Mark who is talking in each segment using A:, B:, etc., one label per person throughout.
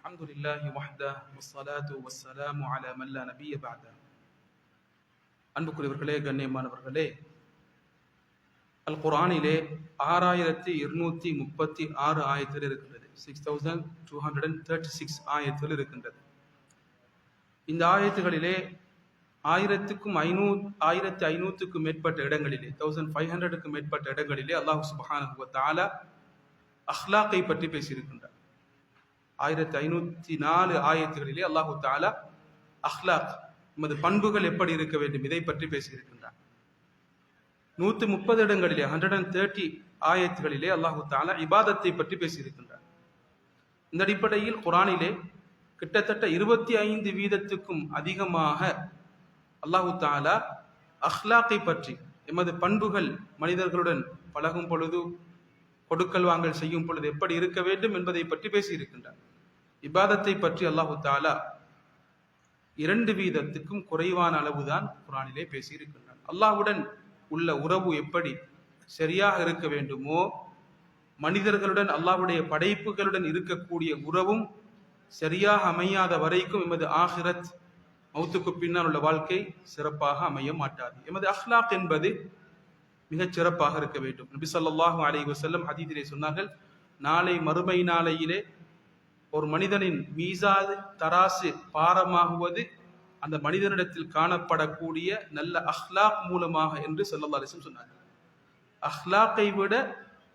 A: அல்ஹம்துலில்லாஹி வஹ்தஹு வஸ்ஸலாத்து வஸ்ஸலாமு அலா மன் லா நபிய்ய பஅத. அன்புக்குரியவர்களே, கண்ணியமானவர்களே, அல் குர்ஆனிலே 6236 ஆயத்துகள் இருக்கின்றது. 6236 ஆயத்துகள் இருக்கின்றது. இந்த ஆயத்துகளிலே 1500க்கும் மேற்பட்ட இடங்களிலே 1500க்கும் மேற்பட்ட இடங்களிலே அல்லாஹ் சுப்ஹானஹு வ தஆலா அஹ்லாக்கை பற்றி பேசியிருக்கின்றார். 1504 ஆயத்துகளிலே அல்லாஹு தஆலா அஹ்லாக், நமது பண்புகள் எப்படி இருக்க வேண்டும், இதை பற்றி பேசியிருக்கின்றார். 130 இடங்களிலே 130 ஆயத்துகளிலே அல்லாஹு தஆலா இபாதத்தை பற்றி பேசியிருக்கின்றார். இந்த அடிப்படையில் குர்ஆனிலே கிட்டத்தட்ட 25% அதிகமாக அல்லாஹு தஆலா அஹ்லாக்கை பற்றி, எமது பண்புகள், மனிதர்களுடன் பழகும் பொழுது, கொடுக்கல் வாங்கல் செய்யும் பொழுது எப்படி இருக்க வேண்டும் என்பதை பற்றி பேசியிருக்கின்றார். இபாதத்தை பற்றி அல்லாஹு தஆலா 2% குறைவான அளவுதான் குர்ஆனிலே பேசியிருக்கின்றார். அல்லாஹ்வுடன் உள்ள உறவு எப்படி சரியாக இருக்க வேண்டுமோ, மனிதர்களுடன் அல்லாஹ்வுடைய படைப்புகளுடன் இருக்கக்கூடிய உறவும் சரியாக அமையாத வரைக்கும் எமது ஆகிரத், மௌத்துக்கு பின்னால் உள்ள வாழ்க்கை சிறப்பாக அமைய மாட்டாது. எமது அஹ்லாக் என்பது மிகச் சிறப்பாக இருக்க வேண்டும். நபி ஸல்லல்லாஹு அலைஹி வஸல்லம் ஹதீஸிலே சொன்னார்கள், நாளை மறுமை நாளையிலே ஒரு மனிதனின் மீசான் தராசு பாரமாகுவது அந்த மனிதனிடத்தில் காணப்படக்கூடிய நல்ல அஹ்லாக் மூலமாக என்று ஸல்லல்லாஹு அலைஹி வஸல்லம் சொன்னார்கள். அஹ்லாக்கை விட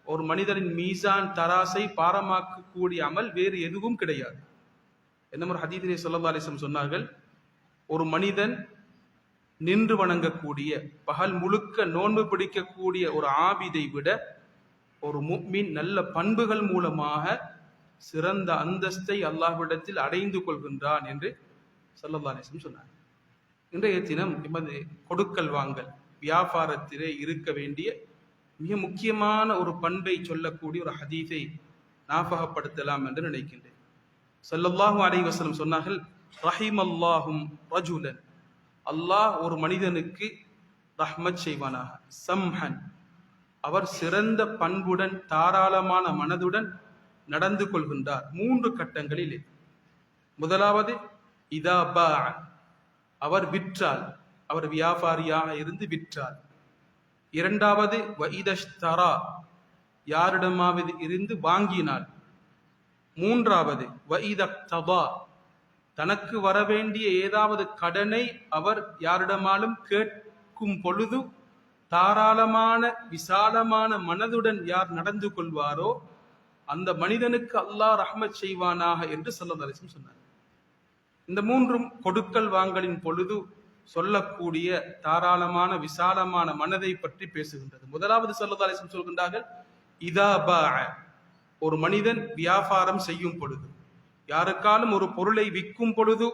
A: ஒரு மனிதனின் மீசான் தராசை பாரமாக்கக்கூடிய அமல் வேறு எதுவும் கிடையாது. என்ன ஒரு ஹதீஸிலே ஸல்லல்லாஹு அலைஹி வஸல்லம் சொன்னார்கள், ஒரு மனிதன் நின்று வணங்கக்கூடிய, பகல் முழுக்க நோன்பு பிடிக்கக்கூடிய ஒரு ஆபிதை விட ஒரு முஃமின் நல்ல பண்புகள் மூலமாக சிறந்த அந்தஸ்தை அல்லாஹ்விடத்தில் அடைந்து கொள்கின்றான் என்று ஸல்லல்லாஹு அலைஹி வஸல்லம் சொன்னார். இன்றைய தினம் எமது கொடுக்கல் வாங்கல் வியாபாரத்திலே இருக்க வேண்டிய மிக முக்கியமான ஒரு பண்பை சொல்லக்கூடிய ஒரு ஹதீஸை ஞாபகப்படுத்தலாம் என்று நினைக்கின்றேன். ஸல்லல்லாஹு அலைஹி வஸல்லம் சொன்னார்கள், ரஹிமல்லாஹும் ரஜுலன், அல்லாஹ் ஒரு மனிதனுக்கு ரஹ்மத் செய்வானாக, சம்ஹன், அவர் சிறந்த பண்புடன் தாராளமான மனதுடன் நடந்து கொள்கின்றார் 3 கட்டங்களிலே. முதலாவது இதா பா, அவர் விற்றால், அவர் வியாபாரியாக இருந்து விற்றால். இரண்டாவது வஇதஷ்தரா, யாரிடமாவது இருந்து வாங்கினார். மூன்றாவது வஇதக்தபா, தனக்கு வரவேண்டிய ஏதாவது கடனை அவர் யாரிடமாலும் கேட்கும் பொழுது தாராளமான விசாலமான மனதுடன் யார் நடந்து கொள்வாரோ அந்த மனிதனுக்கு அல்லாஹ் ரஹ்மத் செய்வானாக என்று ஸல்லல்லாஹு அலைஹி வஸல்லம் சொன்னார். இந்த 3ம் கொடுக்கல் வாங்கலின் பொழுது சொல்லக்கூடிய தாராளமான விசாலமான மனதை பற்றி பேசுகின்றது. முதலாவது ஸல்லல்லாஹு அலைஹி வஸல்லம் சொல்கின்றார்கள், இதா பா, ஒரு மனிதன் வியாபாரம் செய்யும் பொழுது, யாருக்காலும் ஒரு பொருளை விற்கும் பொழுது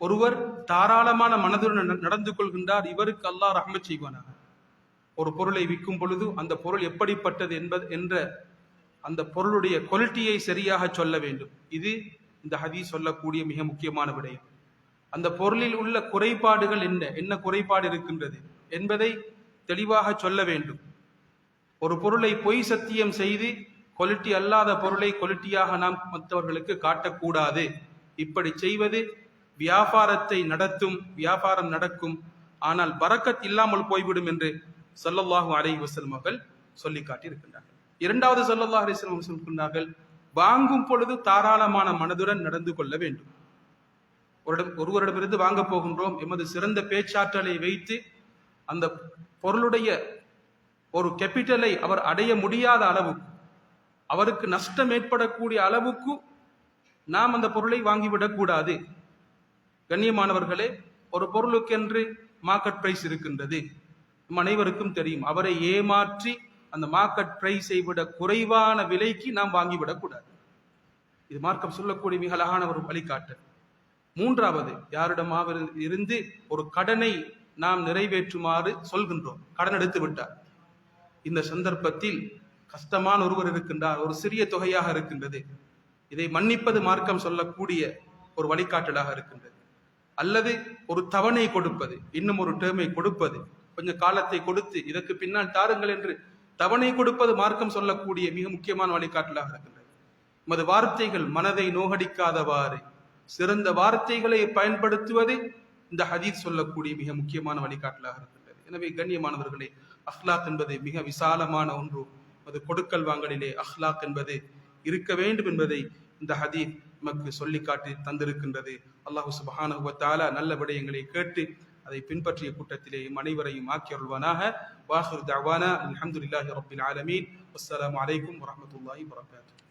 A: ஒருவர் தாராளமான மனதுடன் நடந்து கொள்கின்றார், இவருக்கு அல்லாஹ் ரஹ்மத் செய்வானாக. ஒரு பொருளை விற்கும் பொழுது அந்த பொருள் எப்படிப்பட்டது என்ற அந்த பொருளுடைய குவாலிட்டியை சரியாக சொல்ல வேண்டும். இது இந்த ஹதீஸ் சொல்லக்கூடிய மிக முக்கியமான விடயம். அந்த பொருளில் உள்ள குறைபாடுகள் என்ன குறைபாடு இருக்கின்றது என்பதை தெளிவாக சொல்ல வேண்டும். ஒரு பொருளை பொய் சத்தியம் செய்து குவாலிட்டி அல்லாத பொருளை குவாலிட்டியாக நாம் மற்றவர்களுக்கு காட்டக்கூடாது. இப்படி செய்வது வியாபாரத்தை வியாபாரம் நடக்கும், ஆனால் பரக்கத் இல்லாமல் போய்விடும் என்று ஸல்லல்லாஹு அலைஹி வஸல்லம் அவர்கள் சொல்லி காட்டியிருக்கின்றார்கள். இரண்டாவது ஸல்லல்லாஹு அலைஹி வஸல்லம் சொல்கின்றார்கள், வாங்கும் பொழுது தாராளமான மனதுடன் நடந்து கொள்ள வேண்டும். ஒருவரிடமிருந்து வாங்க போகின்றோம், எமது சிறந்த பேச்சாற்றலை வைத்து அந்த பொருளுடைய ஒரு கேபிட்டலை அவர் அடைய முடியாத அளவுக்கு, அவருக்கு நஷ்டம் ஏற்படக்கூடிய அளவுக்கு நாம் அந்த பொருளை வாங்கிவிடக் கூடாது. கண்ணியமானவர்களே, ஒரு பொருளுக்கென்று மார்க்கெட் பிரைஸ் இருக்கின்றது, நம் அனைவருக்கும் தெரியும். அவரை ஏமாற்றி அந்த மார்க்கெட் பிரைஸை விட குறைவான விலைக்கு நாம் வாங்கிவிடக் கூடாது. இது மார்க்கம் சொல்லக்கூடிய மிக அழகான ஒரு வழிகாட்டல். மூன்றாவது, யாரிடமாவது இருந்து ஒரு கடனை நாம் நிறைவேற்றுமாறு சொல்கின்றோம், கடன் எடுத்து விட்டார். இந்த சந்தர்ப்பத்தில் கஷ்டமான ஒருவர் இருக்கின்றார், ஒரு சிறிய தொகையாக இருக்கின்றது, இதை மன்னிப்பது மார்க்கம் சொல்லக்கூடிய ஒரு வழிகாட்டலாக இருக்கின்றது. அல்லது ஒரு தவணை கொடுப்பது, இன்னும் ஒரு டேர்மை கொடுப்பது, கொஞ்சம் காலத்தை கொடுத்து இதற்கு பின்னால் தாருங்கள் என்று தவணை கொடுப்பது மார்க்கம் சொல்லக்கூடிய மிக முக்கியமான வழிகாட்டலாக இருக்கின்றது. நமது வார்த்தைகள் மனதை நோகடிக்காதவாறு சிறந்த வார்த்தைகளை பயன்படுத்துவது இந்த ஹதீஸ் சொல்லக்கூடிய மிக முக்கியமான வழிகாட்டலாக இருக்கின்றது. எனவே கண்ணியமானவர்களே, அஹ்லாக் என்பது மிக விசாலமான ஒன்று. அது கொடுக்கல் வாங்கலிலே அஹ்லாக் என்பது இருக்க வேண்டும் என்பதை இந்த ஹதீஸ் நமக்கு சொல்லி காட்டி தந்திருக்கின்றது. அல்லாஹு சுப்ஹானஹு வ தஆலா நல்ல விடயங்களை கேட்டு அதை பின்பற்றிய கூட்டத்திலே அனைவரையும் ஆக்கி அருள்வானாக. வாஹிர் தஅவானா அல்ஹம்துலில்லாஹி ரப்பில் ஆலமீன். வஸ்ஸலாமு அலைக்கும் வரஹ்மத்துல்லாஹி வபரகாத்துஹு.